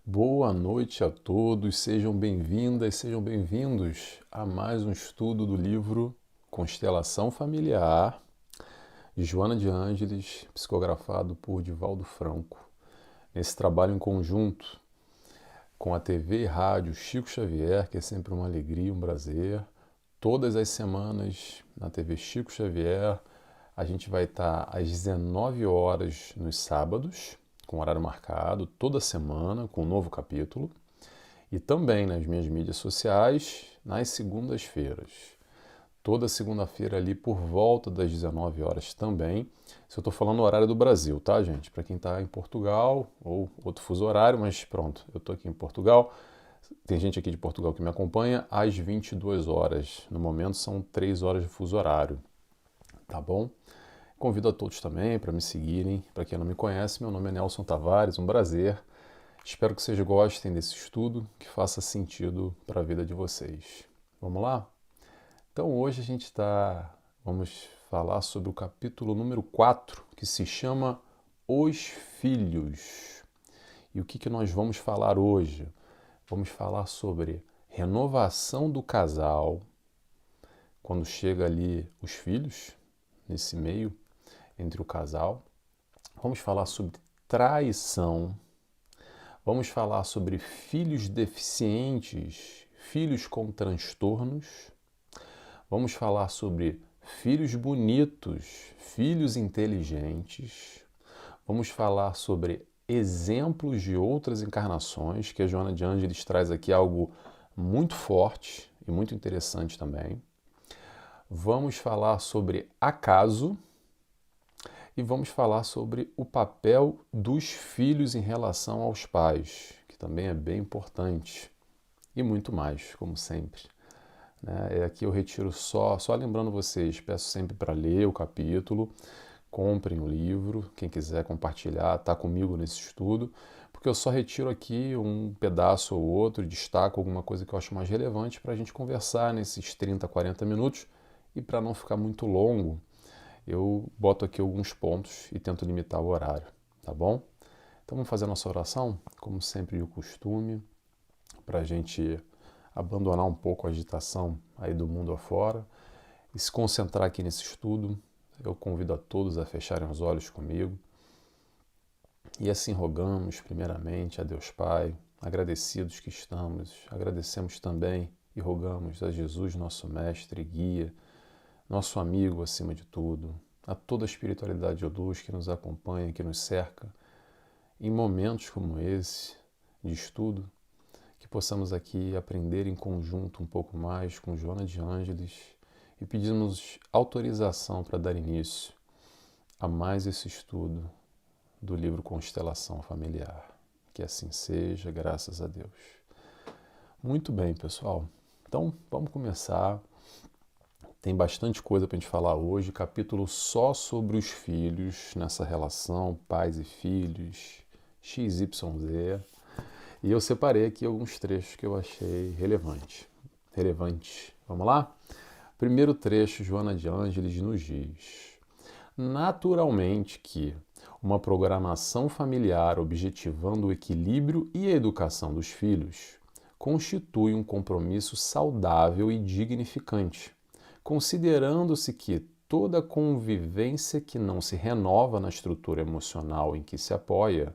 Boa noite a todos, sejam bem-vindas, sejam bem-vindos a mais um estudo do livro Constelação Familiar, de Joana de Ângeles, psicografado por Divaldo Franco. Nesse trabalho em conjunto com a TV e rádio Chico Xavier, que é sempre uma alegria, um prazer. Todas as semanas na TV Chico Xavier, a gente vai estar às 19 horas nos sábados, com horário marcado, toda semana, com um novo capítulo. E também nas minhas mídias sociais, nas segundas-feiras. Toda segunda-feira ali por volta das 19 horas também. Se eu estou falando no horário do Brasil, tá, gente? Para quem está em Portugal ou outro fuso horário, mas pronto, eu estou aqui em Portugal. Tem gente aqui de Portugal que me acompanha às 22 horas. No momento são 3 horas de fuso horário, tá bom? Convido a todos também para me seguirem. Para quem não me conhece, meu nome é Nelson Tavares, um prazer. Espero que vocês gostem desse estudo, que faça sentido para a vida de vocês. Vamos lá? Então hoje vamos falar sobre o capítulo número 4, que se chama Os Filhos. E o que nós vamos falar hoje? Vamos falar sobre renovação do casal, quando chega ali os filhos, nesse meio, entre o casal. Vamos falar sobre traição. Vamos falar sobre filhos deficientes, filhos com transtornos. Vamos falar sobre filhos bonitos, filhos inteligentes. Vamos falar sobre exemplos de outras encarnações, que a Joana de Ângeles traz aqui algo muito forte e muito interessante também. Vamos falar sobre acaso. E vamos falar sobre o papel dos filhos em relação aos pais, que também é bem importante. E muito mais, como sempre. Aqui eu retiro só lembrando vocês, peço sempre para ler o capítulo, comprem o livro, quem quiser compartilhar, está comigo nesse estudo, porque eu só retiro aqui um pedaço ou outro, destaco alguma coisa que eu acho mais relevante para a gente conversar nesses 30, 40 minutos e para não ficar muito longo, eu boto aqui alguns pontos e tento limitar o horário, tá bom? Então vamos fazer a nossa oração, como sempre de costume, para a gente abandonar um pouco a agitação aí do mundo afora e se concentrar aqui nesse estudo. Eu convido a todos a fecharem os olhos comigo e assim rogamos primeiramente a Deus Pai, agradecidos que estamos, agradecemos também e rogamos a Jesus, nosso mestre e guia, nosso amigo acima de tudo, a toda a espiritualidade de luz que nos acompanha, que nos cerca, em momentos como esse de estudo, que possamos aqui aprender em conjunto um pouco mais com Joana de Ângeles e pedimos autorização para dar início a mais esse estudo do livro Constelação Familiar. Que assim seja, graças a Deus. Muito bem, pessoal. Então, vamos começar. Tem bastante coisa para a gente falar hoje, capítulo só sobre os filhos, nessa relação pais e filhos, XYZ. E eu separei aqui alguns trechos que eu achei relevantes. Vamos lá? Primeiro trecho, Joana de Ângeles nos diz: naturalmente que uma programação familiar objetivando o equilíbrio e a educação dos filhos constitui um compromisso saudável e dignificante, considerando-se que toda convivência que não se renova na estrutura emocional em que se apoia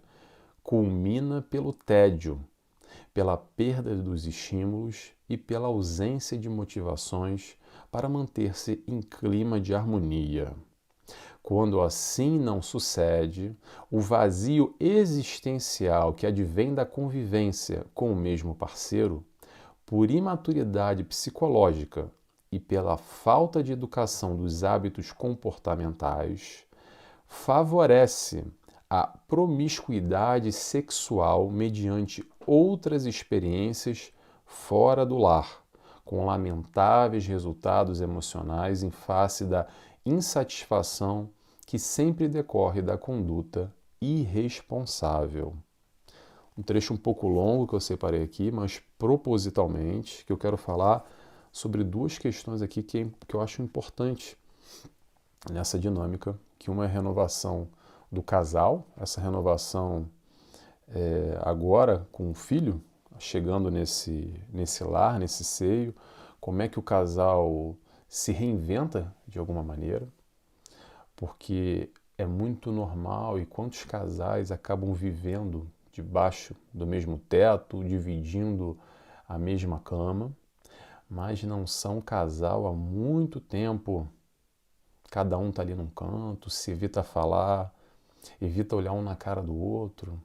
culmina pelo tédio, pela perda dos estímulos e pela ausência de motivações para manter-se em clima de harmonia. Quando assim não sucede, o vazio existencial que advém da convivência com o mesmo parceiro, por imaturidade psicológica e pela falta de educação dos hábitos comportamentais, favorece a promiscuidade sexual mediante outras experiências fora do lar, com lamentáveis resultados emocionais em face da insatisfação que sempre decorre da conduta irresponsável. Um trecho um pouco longo que eu separei aqui, mas propositalmente, que eu quero falar sobre duas questões aqui que eu acho importante nessa dinâmica, que uma é a renovação do casal, essa renovação agora com o filho chegando nesse lar, nesse seio, como é que o casal se reinventa de alguma maneira, porque é muito normal e quantos casais acabam vivendo debaixo do mesmo teto, dividindo a mesma cama, mas não são casal há muito tempo. Cada um está ali num canto, se evita falar, evita olhar um na cara do outro.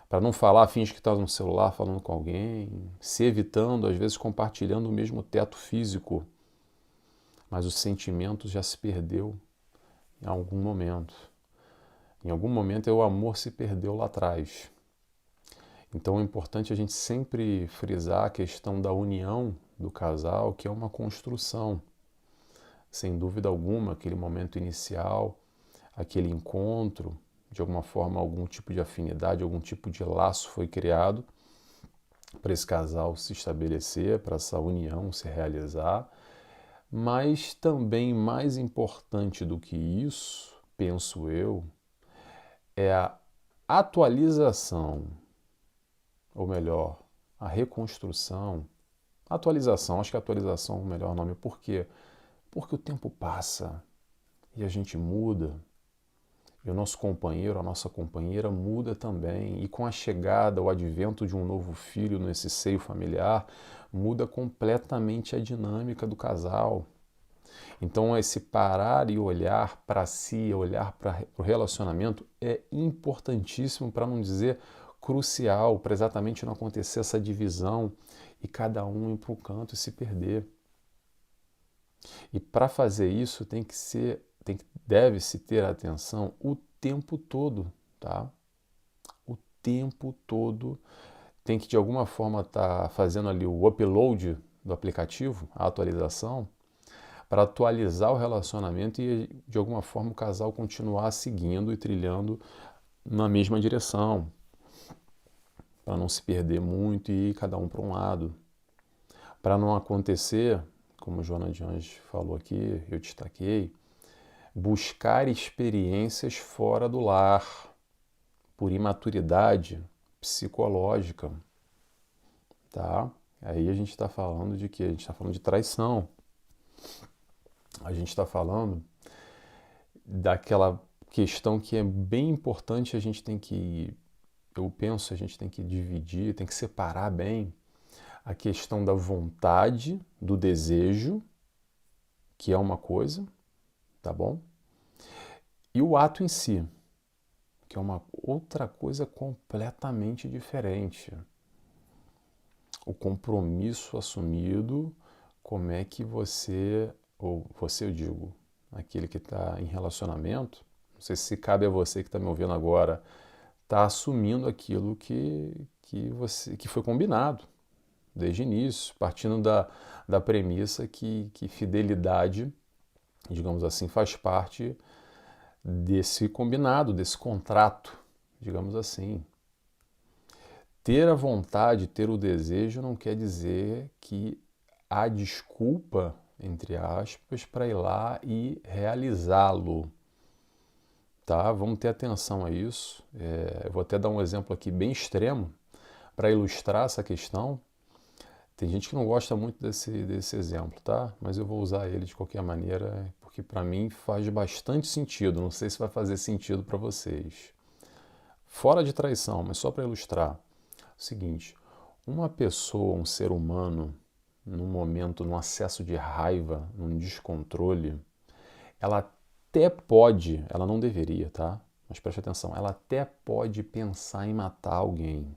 Para não falar, finge que está no celular falando com alguém, se evitando, às vezes compartilhando o mesmo teto físico, mas o sentimento já se perdeu em algum momento. Em algum momento o amor se perdeu lá atrás. Então é importante a gente sempre frisar a questão da união do casal, que é uma construção. Sem dúvida alguma, aquele momento inicial, aquele encontro, de alguma forma, algum tipo de afinidade, algum tipo de laço foi criado para esse casal se estabelecer, para essa união se realizar. Mas também mais importante do que isso, penso eu, é a atualização, ou melhor, a reconstrução. Atualização, acho que atualização é o melhor nome. Por quê? Porque o tempo passa e a gente muda. E o nosso companheiro, a nossa companheira muda também. E com a chegada, o advento de um novo filho nesse seio familiar, muda completamente a dinâmica do casal. Então, esse parar e olhar para si, olhar para o relacionamento é importantíssimo, para não dizer crucial, para exatamente não acontecer essa divisão e cada um ir para o canto e se perder. E para fazer isso deve-se ter atenção o tempo todo, tá? O tempo todo tem que de alguma forma estar fazendo ali o upload do aplicativo, a atualização, para atualizar o relacionamento e de alguma forma o casal continuar seguindo e trilhando na mesma direção, para não se perder muito e ir cada um para um lado. Para não acontecer, como Joana de Anjos falou aqui, eu destaquei, buscar experiências fora do lar, por imaturidade psicológica, tá? Aí a gente está falando de quê? A gente está falando de traição. A gente está falando daquela questão que é bem importante, eu penso, a gente tem que dividir, tem que separar bem a questão da vontade, do desejo, que é uma coisa, tá bom? E o ato em si, que é uma outra coisa completamente diferente. O compromisso assumido, como é que ou você eu digo, aquele que está em relacionamento, não sei se cabe a você que está me ouvindo agora, está assumindo aquilo que foi combinado desde o início, partindo da premissa que fidelidade, digamos assim, faz parte desse combinado, desse contrato, digamos assim. Ter a vontade, ter o desejo não quer dizer que há desculpa, entre aspas, para ir lá e realizá-lo. Tá? Vamos ter atenção a isso. Eu vou até dar um exemplo aqui bem extremo para ilustrar essa questão. Tem gente que não gosta muito desse exemplo, tá? Mas eu vou usar ele de qualquer maneira, porque para mim faz bastante sentido. Não sei se vai fazer sentido para vocês. Fora de traição, mas só para ilustrar. O seguinte, uma pessoa, um ser humano, num momento, num acesso de raiva, num descontrole, ela até pode, ela não deveria, tá? Mas preste atenção, ela até pode pensar em matar alguém.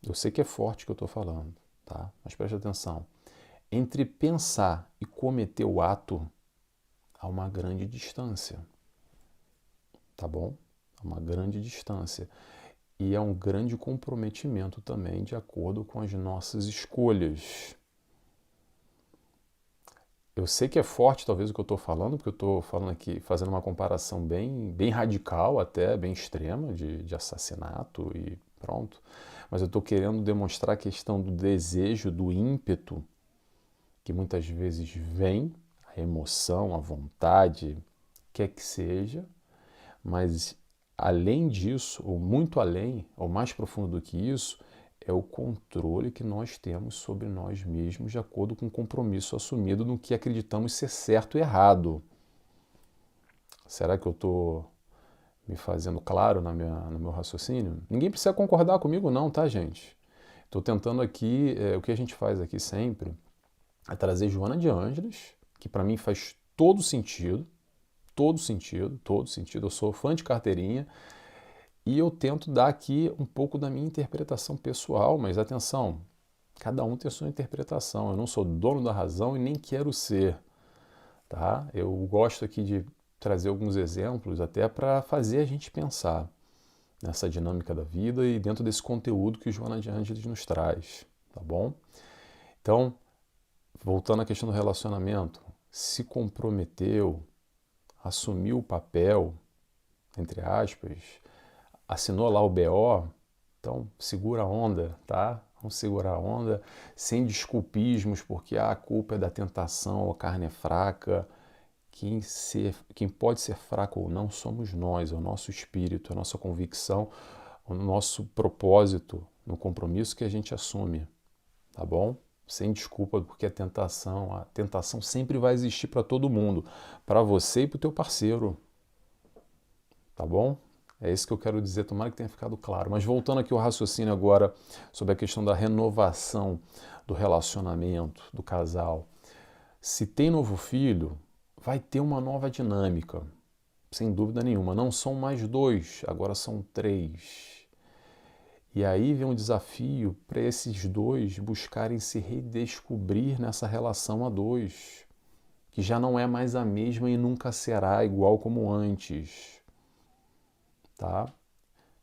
Eu sei que é forte o que eu estou falando, tá? Mas preste atenção. Entre pensar e cometer o ato, há uma grande distância, tá bom? Há uma grande distância. E é um grande comprometimento também de acordo com as nossas escolhas. Eu sei que é forte talvez o que eu estou falando, porque eu estou falando aqui, fazendo uma comparação bem radical até, bem extrema de assassinato e pronto. Mas eu estou querendo demonstrar a questão do desejo, do ímpeto, que muitas vezes vem, a emoção, a vontade, quer que seja, mas além disso, ou muito além, ou mais profundo do que isso, é o controle que nós temos sobre nós mesmos de acordo com o compromisso assumido no que acreditamos ser certo e errado. Será que eu estou me fazendo claro no meu raciocínio? Ninguém precisa concordar comigo não, tá, gente? Estou tentando aqui, o que a gente faz aqui sempre, é trazer Joana de Ângeles, que para mim faz todo sentido, todo sentido, todo sentido. Eu sou fã de carteirinha e eu tento dar aqui um pouco da minha interpretação pessoal, mas atenção, cada um tem a sua interpretação. Eu não sou dono da razão e nem quero ser, tá? Eu gosto aqui de trazer alguns exemplos até para fazer a gente pensar nessa dinâmica da vida e dentro desse conteúdo que o Joana de Ângeles nos traz, tá bom? Então, voltando à questão do relacionamento, se comprometeu, assumiu o papel, entre aspas, assinou lá o BO, então segura a onda, tá? Vamos segurar a onda, sem desculpismos, porque a culpa é da tentação, a carne é fraca. Quem pode ser fraco ou não somos nós, é o nosso espírito, a nossa convicção, o nosso propósito no compromisso que a gente assume, tá bom? Sem desculpa, porque a tentação sempre vai existir para todo mundo, para você e para o teu parceiro, tá bom? É isso que eu quero dizer, tomara que tenha ficado claro. Mas voltando aqui ao raciocínio agora sobre a questão da renovação do relacionamento, do casal. Se tem novo filho, vai ter uma nova dinâmica, sem dúvida nenhuma. Não são mais 2, agora são 3. E aí vem um desafio para esses 2 buscarem se redescobrir nessa relação a 2, que já não é mais a mesma e nunca será igual como antes. Tá?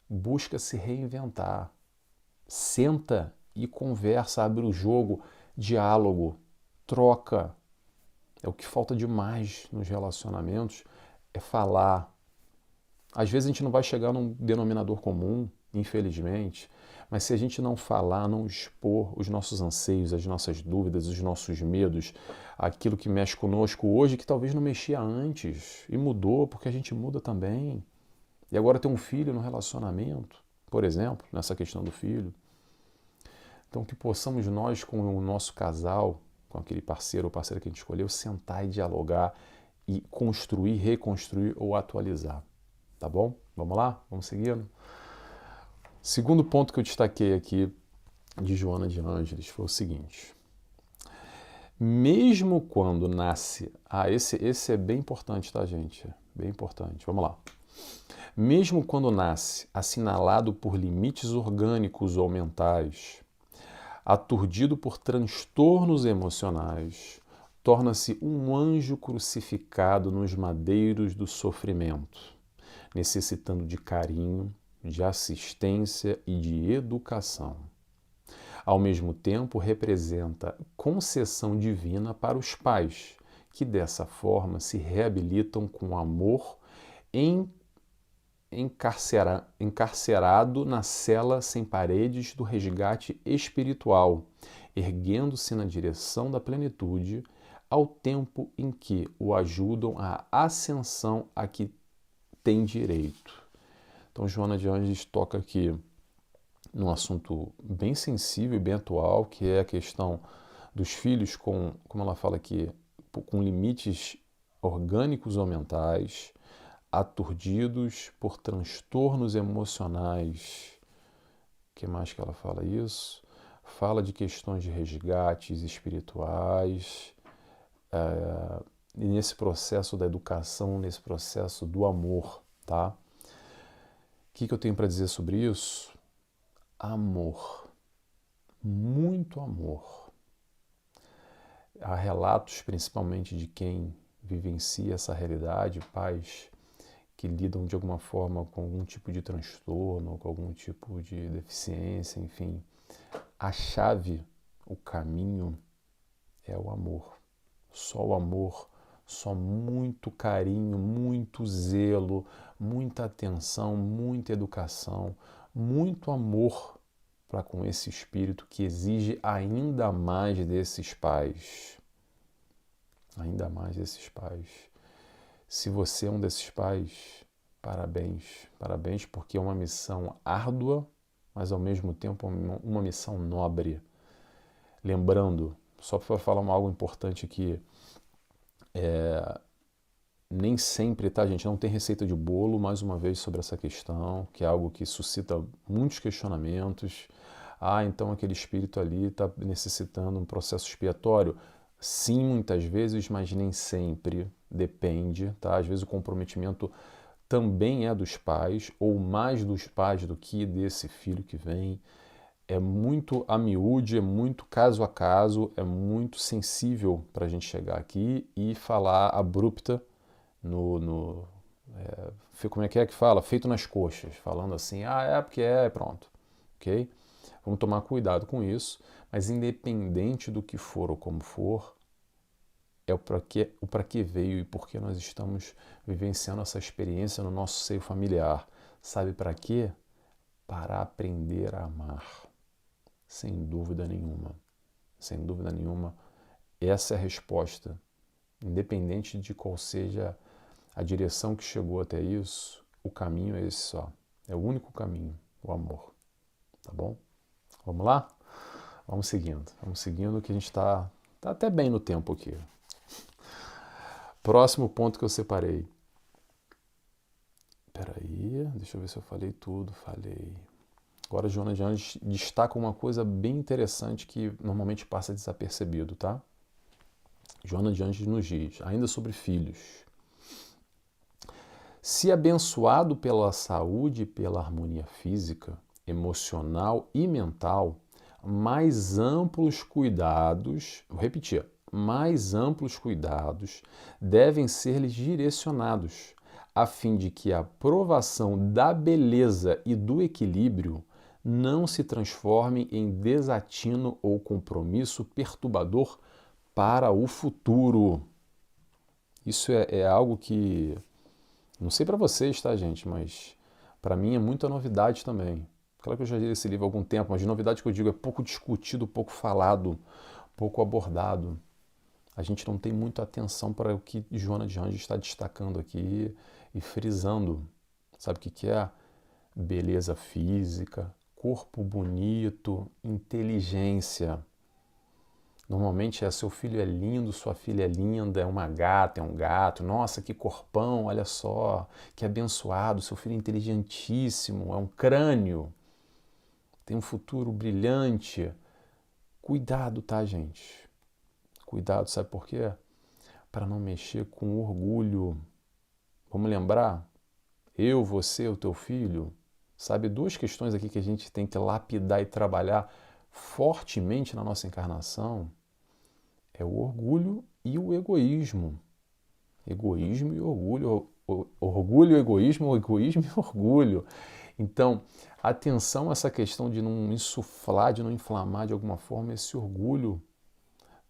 Busca se reinventar. Senta e conversa, abre o jogo, diálogo, troca. É o que falta demais nos relacionamentos, é falar. Às vezes a gente não vai chegar num denominador comum, infelizmente, mas se a gente não falar, não expor os nossos anseios, as nossas dúvidas, os nossos medos, aquilo que mexe conosco hoje, que talvez não mexia antes, e mudou, porque a gente muda também. E agora tem um filho no relacionamento, por exemplo, nessa questão do filho. Então que possamos nós, com o nosso casal, com aquele parceiro ou parceira que a gente escolheu, sentar e dialogar e construir, reconstruir ou atualizar. Tá bom? Vamos lá? Vamos seguindo? Segundo ponto que eu destaquei aqui de Joana de Ângeles foi o seguinte. Mesmo quando nasce... esse é bem importante, tá, gente? Bem importante. Vamos lá. Mesmo quando nasce assinalado por limites orgânicos ou mentais, aturdido por transtornos emocionais, torna-se um anjo crucificado nos madeiros do sofrimento, necessitando de carinho, de assistência e de educação. Ao mesmo tempo, representa concessão divina para os pais, que dessa forma se reabilitam com amor encarcerado na cela sem paredes do resgate espiritual, erguendo-se na direção da plenitude, ao tempo em que o ajudam à ascensão a que tem direito. Então, Joana de Ângeles toca aqui num assunto bem sensível e bem atual, que é a questão dos filhos com, como ela fala aqui, com limites orgânicos ou mentais, aturdidos por transtornos emocionais. O que mais que ela fala isso? Fala de questões de resgates espirituais, e nesse processo da educação, nesse processo do amor, tá? O que eu tenho para dizer sobre isso? Amor. Muito amor. Há relatos, principalmente de quem vivencia essa realidade, pais que lidam de alguma forma com algum tipo de transtorno, com algum tipo de deficiência, enfim. A chave, o caminho é o amor. Só o amor, só muito carinho, muito zelo, muita atenção, muita educação, muito amor para com esse espírito que exige ainda mais desses pais. Ainda mais desses pais. Se você é um desses pais, Parabéns, parabéns, porque é uma missão árdua, mas ao mesmo tempo uma missão nobre. Lembrando, só para falar algo importante aqui, nem sempre, tá, gente? Não tem receita de bolo, mais uma vez, sobre essa questão, que é algo que suscita muitos questionamentos. Ah, então aquele espírito ali está necessitando um processo expiatório? Sim, muitas vezes, mas nem sempre. Depende, tá? Às vezes o comprometimento também é dos pais, ou mais dos pais do que desse filho que vem. É muito a miúde, é muito caso a caso, é muito sensível para a gente chegar aqui e falar abrupta como é que fala? Feito nas coxas, falando assim, é porque pronto, ok? Vamos tomar cuidado com isso, mas independente do que for ou como for, é o para que veio e por que nós estamos vivenciando essa experiência no nosso seio familiar. Sabe para quê? Para aprender a amar, sem dúvida nenhuma. Sem dúvida nenhuma, essa é a resposta. Independente de qual seja a direção que chegou até isso, o caminho é esse só. É o único caminho, o amor. Tá bom? Vamos lá? Vamos seguindo que a gente está até bem no tempo aqui. Próximo ponto que eu separei. Peraí, deixa eu ver se eu falei tudo. Falei. Agora a Joana de Anjos destaca uma coisa bem interessante que normalmente passa desapercebido, tá? Joana de Anjos nos diz, ainda sobre filhos. Se abençoado pela saúde e pela harmonia física, emocional e mental, mais amplos cuidados, vou repetir, mais amplos cuidados devem ser-lhes direcionados, a fim de que a provação da beleza e do equilíbrio não se transforme em desatino ou compromisso perturbador para o futuro. Isso é algo que, não sei para vocês, tá, gente, mas para mim é muita novidade também. Claro que eu já li esse livro há algum tempo, mas de novidade que eu digo é pouco discutido, pouco falado, pouco abordado. A gente não tem muita atenção para o que Joana de Anjos está destacando aqui e frisando. Sabe o que é? Beleza física, corpo bonito, inteligência. Normalmente é seu filho é lindo, sua filha é linda, é uma gata, é um gato. Nossa, que corpão, olha só, que abençoado, seu filho é inteligentíssimo, é um crânio, tem um futuro brilhante. Cuidado, tá, gente? Cuidado, sabe por quê? Para não mexer com orgulho. Vamos lembrar? Eu, você, o teu filho. Sabe, duas questões aqui que a gente tem que lapidar e trabalhar fortemente na nossa encarnação. É o orgulho e o egoísmo. Egoísmo e orgulho. Orgulho e egoísmo, egoísmo e orgulho. Então, atenção a essa questão de não insuflar, de não inflamar de alguma forma esse orgulho,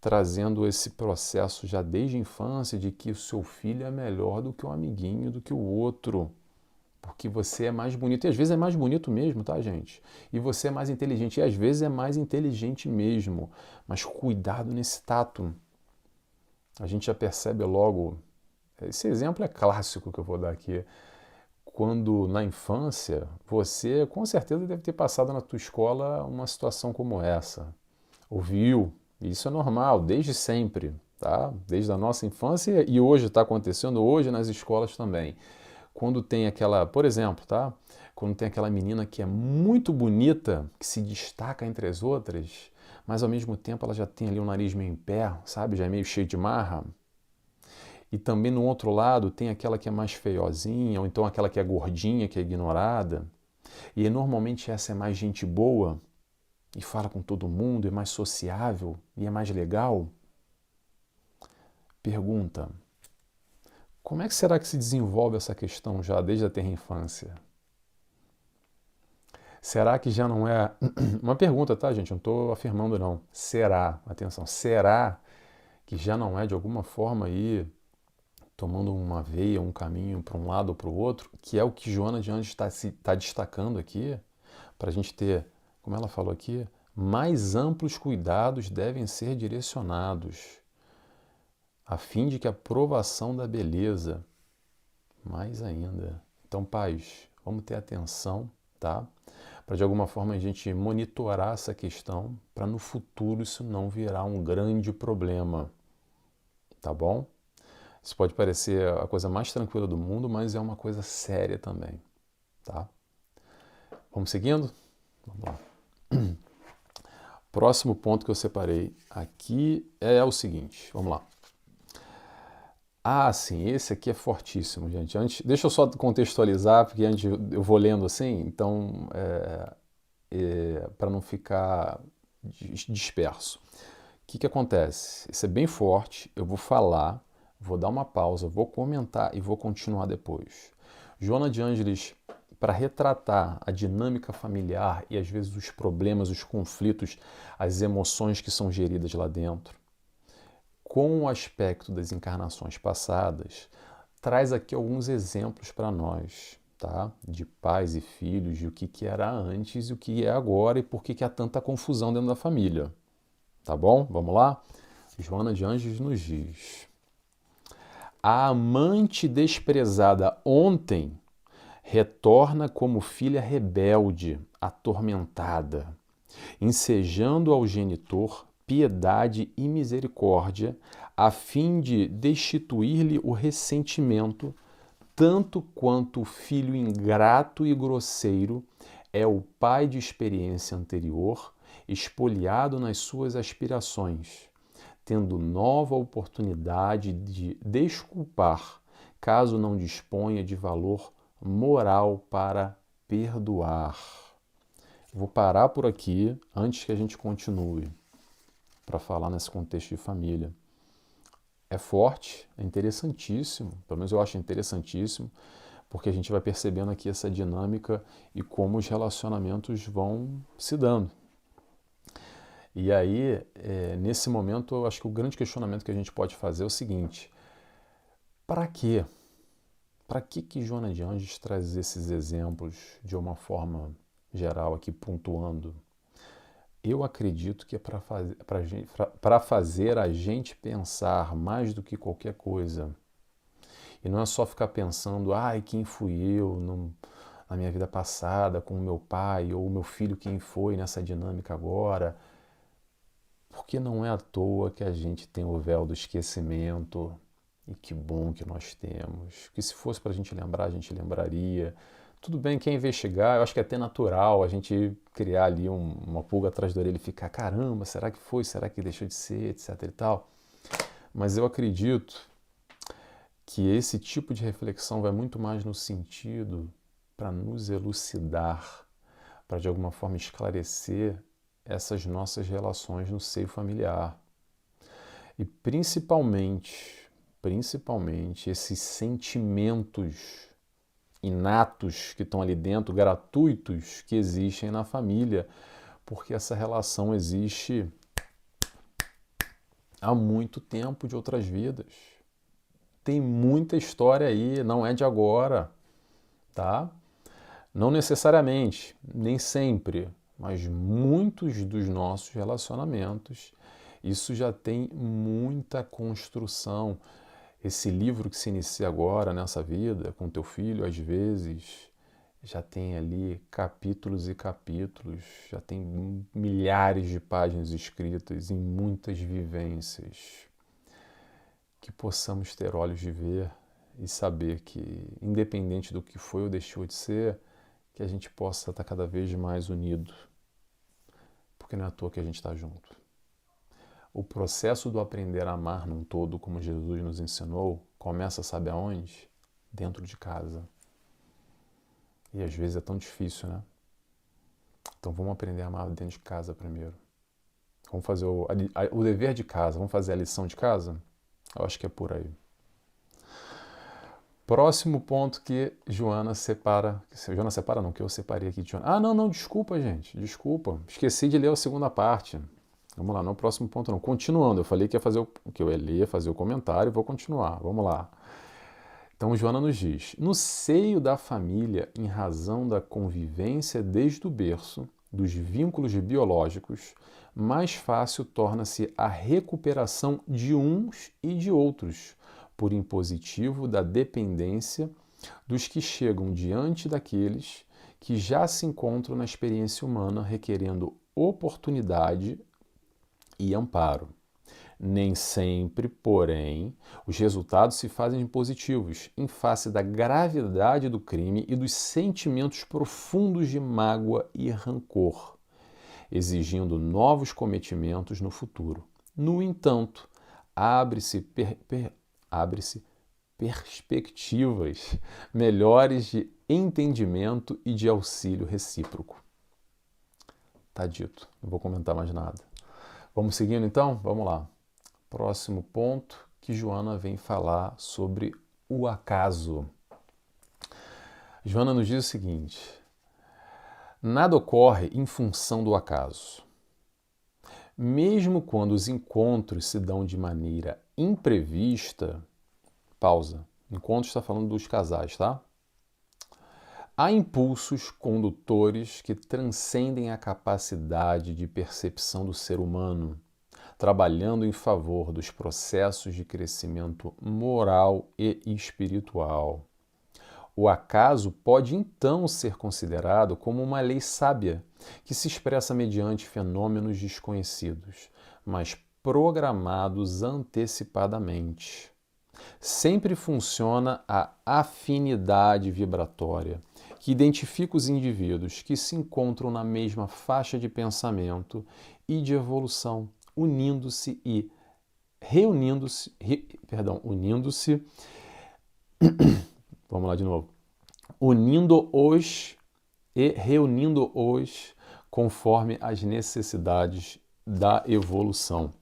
trazendo esse processo já desde a infância de que o seu filho é melhor do que um amiguinho, do que o outro. Porque você é mais bonito. E às vezes é mais bonito mesmo, tá, gente? E você é mais inteligente. E às vezes é mais inteligente mesmo. Mas cuidado nesse tato. A gente já percebe logo. Esse exemplo é clássico que eu vou dar aqui. Quando na infância, você com certeza deve ter passado na tua escola uma situação como essa. Ouviu? Isso é normal, desde sempre, tá? Desde a nossa infância e hoje está acontecendo, hoje nas escolas também. Quando tem aquela, por exemplo, tá? Quando tem aquela menina que é muito bonita, que se destaca entre as outras, mas ao mesmo tempo ela já tem ali o nariz meio em pé, sabe? Já é meio cheio de marra. E também no outro lado tem aquela que é mais feiozinha, ou então aquela que é gordinha, que é ignorada. E normalmente essa é mais gente boa e fala com todo mundo, é mais sociável e é mais legal. Pergunta: como é que será que se desenvolve essa questão já desde a tenra infância? Será que já não é... Uma pergunta, tá, gente? Eu não estou afirmando, não. Será, atenção, será que já não é de alguma forma aí tomando uma veia, um caminho para um lado ou para o outro, que é o que Joana de Anjos está destacando aqui, para a gente ter, como ela falou aqui, mais amplos cuidados devem ser direcionados, a fim de que a provação da beleza, mais ainda, Então, pais, vamos ter atenção, tá? Para de alguma forma a gente monitorar essa questão, para no futuro isso não virar um grande problema, tá bom? Isso pode parecer a coisa mais tranquila do mundo, mas é uma coisa séria também, tá? Vamos seguindo? Vamos lá. Próximo ponto que eu separei aqui é o seguinte, vamos lá. Ah, sim, esse aqui é fortíssimo, gente. Deixa eu só contextualizar, porque antes eu vou lendo assim, então, para não ficar disperso. O que acontece? Isso é bem forte, eu vou falar, vou dar uma pausa, vou comentar e vou continuar depois. Joana de Ângeles, para retratar a dinâmica familiar e às vezes os problemas, os conflitos, as emoções que são geridas lá dentro, com o aspecto das encarnações passadas, traz aqui alguns exemplos para nós, tá? De pais e filhos, de o que era antes e o que é agora e por que há tanta confusão dentro da família. Tá bom? Vamos lá? Joana de Ângeles nos diz: a amante desprezada ontem retorna como filha rebelde, atormentada, ensejando ao genitor piedade e misericórdia, a fim de destituir-lhe o ressentimento, tanto quanto o filho ingrato e grosseiro é o pai de experiência anterior, espoliado nas suas aspirações, tendo nova oportunidade de desculpar, caso não disponha de valor moral para perdoar. Vou parar por aqui antes que a gente continue para falar nesse contexto de família. É forte, é interessantíssimo, pelo menos eu acho interessantíssimo, porque a gente vai percebendo aqui essa dinâmica e como os relacionamentos vão se dando. E aí, nesse momento, eu acho que o grande questionamento que a gente pode fazer é o seguinte: para quê? Para que Joana de Ângeles traz esses exemplos de uma forma geral aqui, pontuando? Eu acredito que é para fazer a gente pensar mais do que qualquer coisa. E não é só ficar pensando, ai, quem fui eu na minha vida passada com o meu pai, ou o meu filho quem foi nessa dinâmica agora. Porque não é à toa que a gente tem o véu do esquecimento, e que bom que nós temos. Que se fosse para a gente lembrar, a gente lembraria. Tudo bem, quer investigar, eu acho que é até natural a gente criar ali uma pulga atrás da orelha e ficar, caramba, será que foi, será que deixou de ser, etc e tal. Mas eu acredito que esse tipo de reflexão vai muito mais no sentido para nos elucidar, para de alguma forma esclarecer essas nossas relações no seio familiar. E principalmente esses sentimentos inatos que estão ali dentro, gratuitos, que existem na família, porque essa relação existe há muito tempo de outras vidas. Tem muita história aí, não é de agora, tá? Não necessariamente, nem sempre, mas muitos dos nossos relacionamentos, isso já tem muita construção. Esse livro que se inicia agora nessa vida, com teu filho, às vezes, já tem ali capítulos e capítulos, já tem milhares de páginas escritas em muitas vivências. Que possamos ter olhos de ver e saber que, independente do que foi ou deixou de ser, que a gente possa estar cada vez mais unido, porque não é à toa que a gente está junto. O processo do aprender a amar num todo, como Jesus nos ensinou, começa, sabe aonde? Dentro de casa. E às vezes é tão difícil, né? Então vamos aprender a amar dentro de casa primeiro. Vamos fazer o dever de casa, vamos fazer a lição de casa? Eu acho que é por aí. Próximo ponto que Joana separa. Joana separa não, que eu separei aqui de Joana. Ah, não, desculpa, gente. Desculpa. Esqueci de ler a segunda parte. Vamos lá, não é o próximo ponto não. Continuando, eu falei que ia fazer que eu ia ler, fazer o comentário, vou continuar. Vamos lá. Então Joana nos diz: no seio da família, em razão da convivência desde o berço, dos vínculos biológicos, mais fácil torna-se a recuperação de uns e de outros, por impositivo da dependência dos que chegam diante daqueles que já se encontram na experiência humana requerendo oportunidade e amparo. Nem sempre, porém, os resultados se fazem positivos em face da gravidade do crime e dos sentimentos profundos de mágoa e rancor, exigindo novos cometimentos no futuro. No entanto, abre-se perspectivas melhores de entendimento e de auxílio recíproco. Tá dito, não vou comentar mais nada. Vamos seguindo então? Vamos lá. Próximo ponto que Joana vem falar sobre o acaso. Joana nos diz o seguinte: nada ocorre em função do acaso. Mesmo quando os encontros se dão de maneira imprevista, pausa. Encontro está falando dos casais, tá? Há impulsos condutores que transcendem a capacidade de percepção do ser humano, trabalhando em favor dos processos de crescimento moral e espiritual. O acaso pode então ser considerado como uma lei sábia que se expressa mediante fenômenos desconhecidos, mas programados antecipadamente. Sempre funciona a afinidade vibratória, que identifica os indivíduos que se encontram na mesma faixa de pensamento e de evolução, unindo-se e unindo-se, vamos lá de novo, unindo-os e reunindo-os conforme as necessidades da evolução.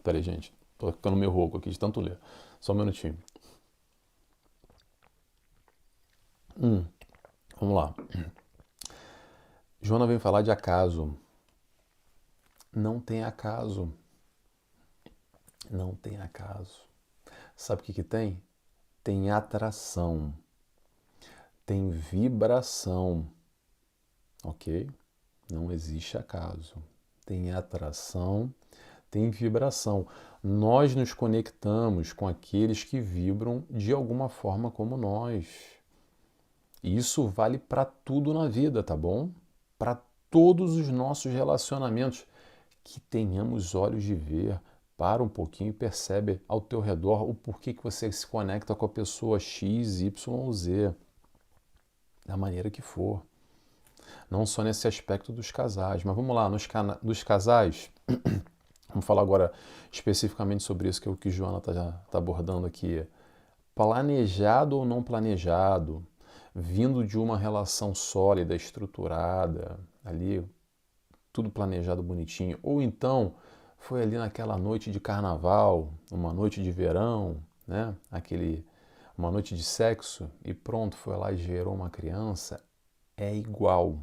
Peraí, gente, tô ficando meio rouco aqui de tanto ler. Só um minutinho. Vamos lá. Joana vem falar de acaso. Não tem acaso. Não tem acaso. Sabe o que tem? Tem atração. Tem vibração. Ok? Não existe acaso. Tem atração, tem vibração. Nós nos conectamos com aqueles que vibram de alguma forma como nós. E isso vale para tudo na vida, tá bom? Para todos os nossos relacionamentos. Que tenhamos olhos de ver. Para um pouquinho e percebe ao teu redor o porquê que você se conecta com a pessoa X, Y ou Z. Da maneira que for. Não só nesse aspecto dos casais. Mas vamos lá, nos casais, vamos falar agora especificamente sobre isso, que é o que Joana tá abordando aqui. Planejado ou não planejado, vindo de uma relação sólida, estruturada, ali, tudo planejado bonitinho. Ou então, foi ali naquela noite de carnaval, uma noite de verão, né? Uma noite de sexo, e pronto, foi lá e gerou uma criança. É igual,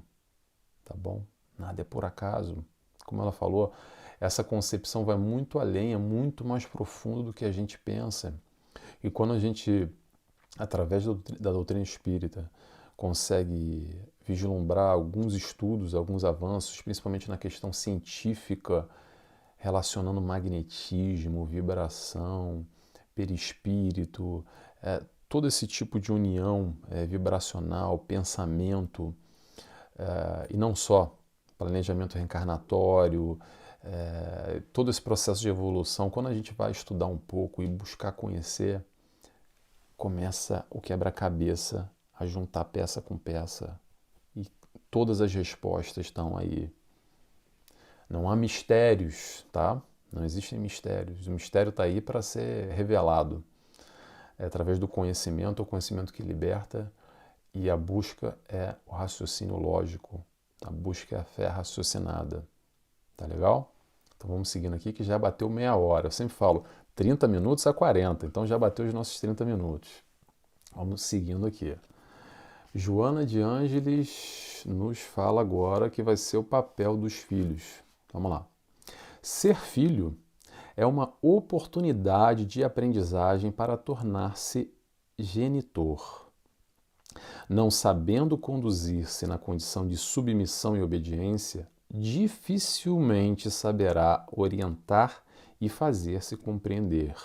tá bom? Nada é por acaso. Como ela falou, essa concepção vai muito além, é muito mais profundo do que a gente pensa. E quando a gente, através da doutrina espírita, consegue vislumbrar alguns estudos, alguns avanços, principalmente na questão científica, relacionando magnetismo, vibração, perispírito, todo esse tipo de união vibracional, pensamento, e não só planejamento reencarnatório, todo esse processo de evolução, quando a gente vai estudar um pouco e buscar conhecer, começa o quebra-cabeça a juntar peça com peça e todas as respostas estão aí. Não há mistérios, tá? Não existem mistérios. O mistério está aí para ser revelado. É através do conhecimento, o conhecimento que liberta, e a busca é o raciocínio lógico. A busca é a fé raciocinada. Tá legal? Então vamos seguindo aqui que já bateu meia hora. Eu sempre falo 30 minutos a 40, então já bateu os nossos 30 minutos. Vamos seguindo aqui. Joana de Ângeles nos fala agora que vai ser o papel dos filhos. Vamos lá. Ser filho é uma oportunidade de aprendizagem para tornar-se genitor. Não sabendo conduzir-se na condição de submissão e obediência, dificilmente saberá orientar e fazer-se compreender.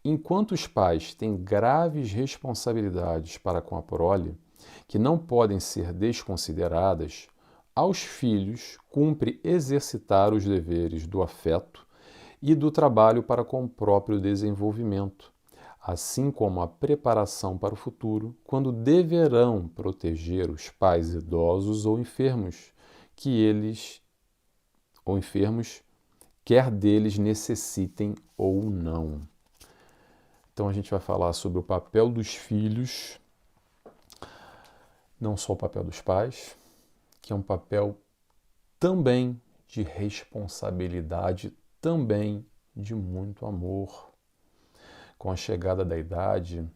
enquanto os pais têm graves responsabilidades para com a prole, que não podem ser desconsideradas, aos filhos cumpre exercitar os deveres do afeto e do trabalho para com o próprio desenvolvimento, assim como a preparação para o futuro, quando deverão proteger os pais idosos ou enfermos, quer deles necessitem ou não. Então a gente vai falar sobre o papel dos filhos, não só o papel dos pais, que é um papel também de responsabilidade, também de muito amor. Com a chegada da idade,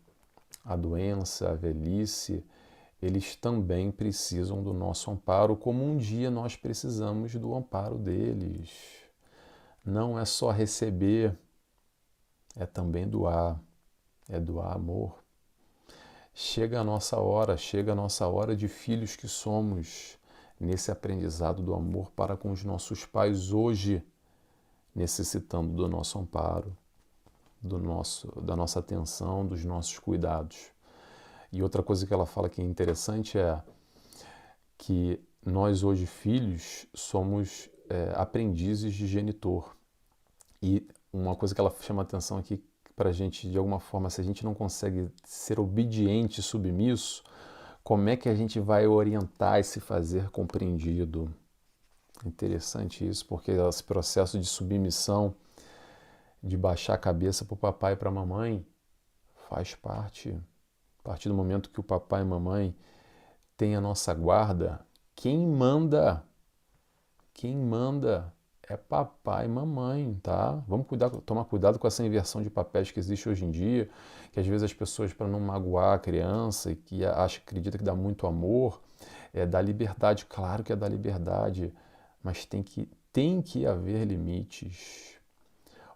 a doença, a velhice, eles também precisam do nosso amparo, como um dia nós precisamos do amparo deles. Não é só receber, é também doar, é doar amor. Chega a nossa hora de filhos que somos, nesse aprendizado do amor para com os nossos pais hoje, necessitando do nosso amparo, da nossa atenção, dos nossos cuidados. E outra coisa que ela fala que é interessante é que nós hoje, filhos, somos aprendizes de genitor. E uma coisa que ela chama a atenção aqui para a gente, de alguma forma, se a gente não consegue ser obediente e submisso, como é que a gente vai orientar e se fazer compreendido? Interessante isso, porque esse processo de submissão, de baixar a cabeça para o papai e para a mamãe, faz parte. A partir do momento que o papai e a mamãe têm a nossa guarda, quem manda é papai e mamãe, tá? Vamos tomar cuidado com essa inversão de papéis que existe hoje em dia, que às vezes as pessoas, para não magoar a criança e que acredita que dá muito amor, dá liberdade. Claro que é dar liberdade, mas tem que haver limites.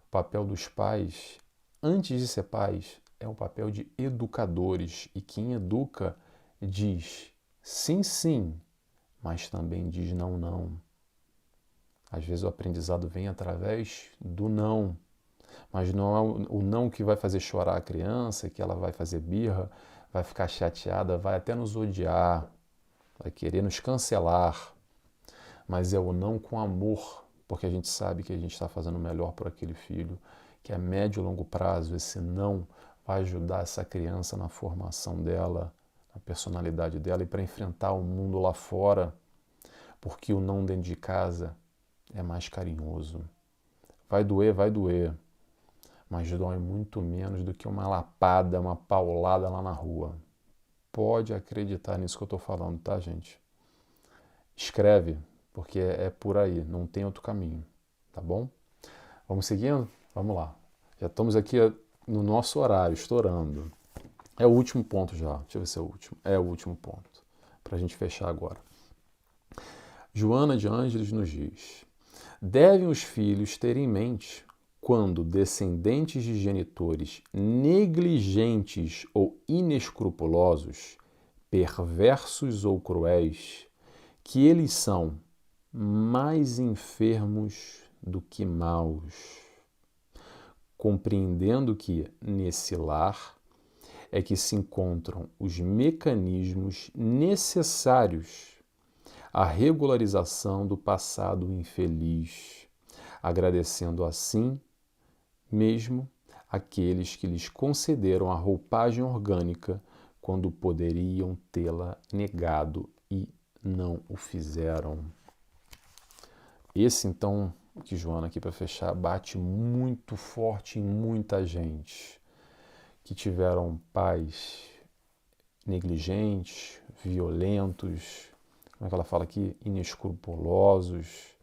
O papel dos pais, antes de ser pais, é um papel de educadores. E quem educa diz sim, sim, mas também diz não, não. Às vezes o aprendizado vem através do não, mas não é o não que vai fazer chorar a criança, que ela vai fazer birra, vai ficar chateada, vai até nos odiar, vai querer nos cancelar, mas é o não com amor, porque a gente sabe que a gente está fazendo o melhor por aquele filho, que a médio e longo prazo esse não vai ajudar essa criança na formação dela, na personalidade dela e para enfrentar o mundo lá fora, porque o não dentro de casa é mais carinhoso. Vai doer, mas dói muito menos do que uma lapada, uma paulada lá na rua. Pode acreditar nisso que eu estou falando, tá, gente? Escreve, porque é por aí, não tem outro caminho, tá bom? Vamos seguindo? Vamos lá. Já estamos aqui no nosso horário, estourando. É o último ponto já, deixa eu ver se é o último. É o último ponto, para a gente fechar agora. Joana de Ângeles nos diz: devem os filhos ter em mente, quando descendentes de genitores negligentes ou inescrupulosos, perversos ou cruéis, que eles são mais enfermos do que maus, compreendendo que, nesse lar, é que se encontram os mecanismos necessários à regularização do passado infeliz, agradecendo assim mesmo aqueles que lhes concederam a roupagem orgânica quando poderiam tê-la negado e não o fizeram. Esse, então, que Joana aqui para fechar, bate muito forte em muita gente que tiveram pais negligentes, violentos, como é que ela fala aqui? Inescrupulosos,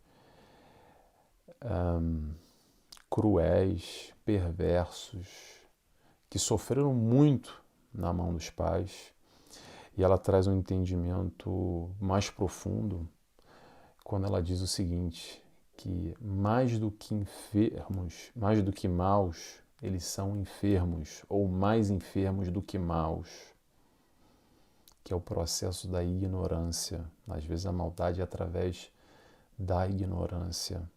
cruéis, perversos, que sofreram muito na mão dos pais. E ela traz um entendimento mais profundo quando ela diz o seguinte, que mais do que enfermos, mais do que maus, eles são enfermos, ou mais enfermos do que maus, que é o processo da ignorância. Às vezes a maldade é através da ignorância.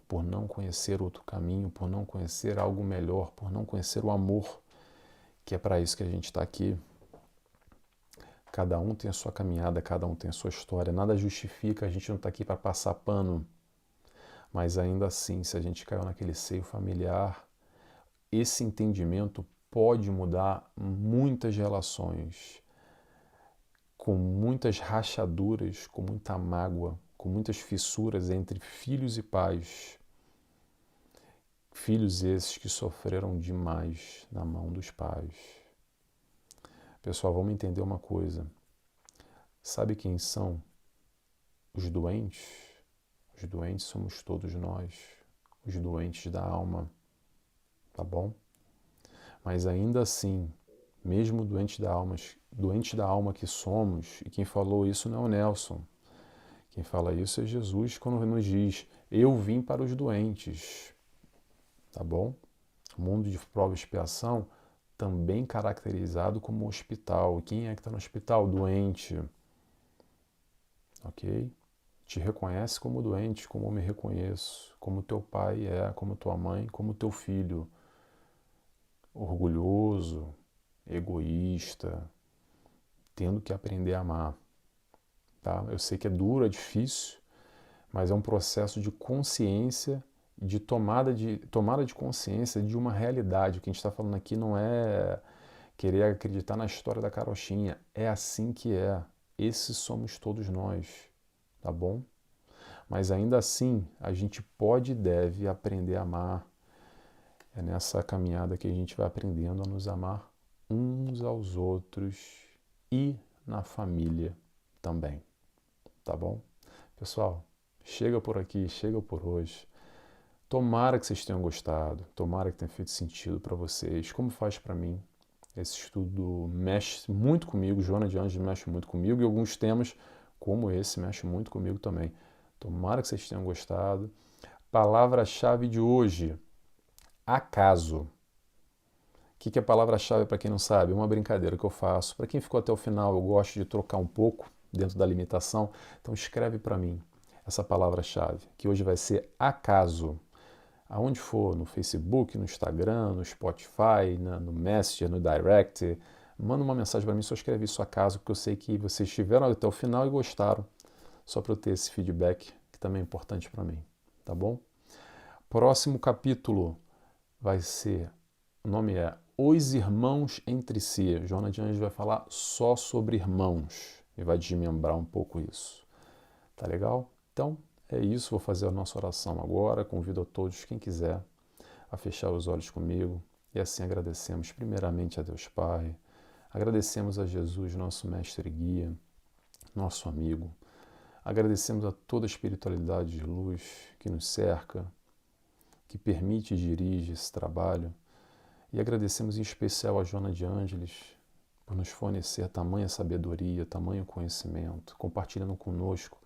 por não conhecer outro caminho, por não conhecer algo melhor, por não conhecer o amor, que é para isso que a gente está aqui. Cada um tem a sua caminhada, cada um tem a sua história, nada justifica, a gente não está aqui para passar pano, mas ainda assim, se a gente caiu naquele seio familiar, esse entendimento pode mudar muitas relações, com muitas rachaduras, com muita mágoa, com muitas fissuras entre filhos e pais. Filhos esses que sofreram demais na mão dos pais. Pessoal, vamos entender uma coisa. Sabe quem são os doentes? Os doentes somos todos nós, os doentes da alma, tá bom? Mas ainda assim, mesmo doentes da alma que somos, e quem falou isso não é o Nelson, quem fala isso é Jesus quando nos diz, eu vim para os doentes, tá bom? O mundo de prova e expiação também caracterizado como hospital. Quem é que está no hospital? Doente. Ok? Te reconhece como doente, como eu me reconheço, como teu pai é, como tua mãe, como teu filho. Orgulhoso, egoísta, tendo que aprender a amar. Tá? Eu sei que é duro, é difícil, mas é um processo de consciência, de tomada de consciência de uma realidade. O que a gente está falando aqui não é querer acreditar na história da carochinha. É assim que é. Esses somos todos nós, tá bom? Mas ainda assim, a gente pode e deve aprender a amar. É nessa caminhada que a gente vai aprendendo a nos amar uns aos outros e na família também, tá bom? Pessoal, chega por aqui, chega por hoje. Tomara que vocês tenham gostado, tomara que tenha feito sentido para vocês, como faz para mim. Esse estudo mexe muito comigo, Joana de Ângeles mexe muito comigo e alguns temas como esse mexe muito comigo também. Tomara que vocês tenham gostado. Palavra-chave de hoje, acaso. O que é palavra-chave para quem não sabe? Uma brincadeira que eu faço. Para quem ficou até o final, eu gosto de trocar um pouco dentro da limitação, então escreve para mim essa palavra-chave, que hoje vai ser acaso. Aonde for, no Facebook, no Instagram, no Spotify, no Messenger, no Direct, manda uma mensagem para mim, só escreve isso acaso, porque eu sei que vocês estiveram até o final e gostaram, só para eu ter esse feedback, que também é importante para mim, tá bom? Próximo capítulo vai ser, o nome é Os Irmãos Entre Si. Joana de Anjos vai falar só sobre irmãos e vai desmembrar um pouco isso, tá legal? Então, é isso, vou fazer a nossa oração agora. Convido a todos, quem quiser, a fechar os olhos comigo e assim agradecemos primeiramente a Deus Pai, agradecemos a Jesus, nosso mestre e guia, nosso amigo, agradecemos a toda a espiritualidade de luz que nos cerca, que permite e dirige esse trabalho, e agradecemos em especial a Joana de Ângeles por nos fornecer tamanha sabedoria, tamanho conhecimento, compartilhando conosco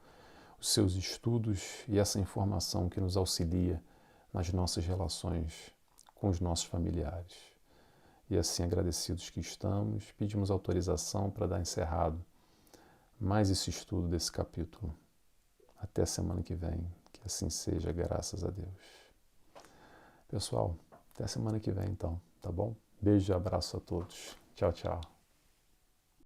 os seus estudos e essa informação que nos auxilia nas nossas relações com os nossos familiares. E assim, agradecidos que estamos, pedimos autorização para dar encerrado mais esse estudo desse capítulo. Até a semana que vem, que assim seja, graças a Deus. Pessoal, até a semana que vem então, tá bom? Beijo e abraço a todos. Tchau, tchau.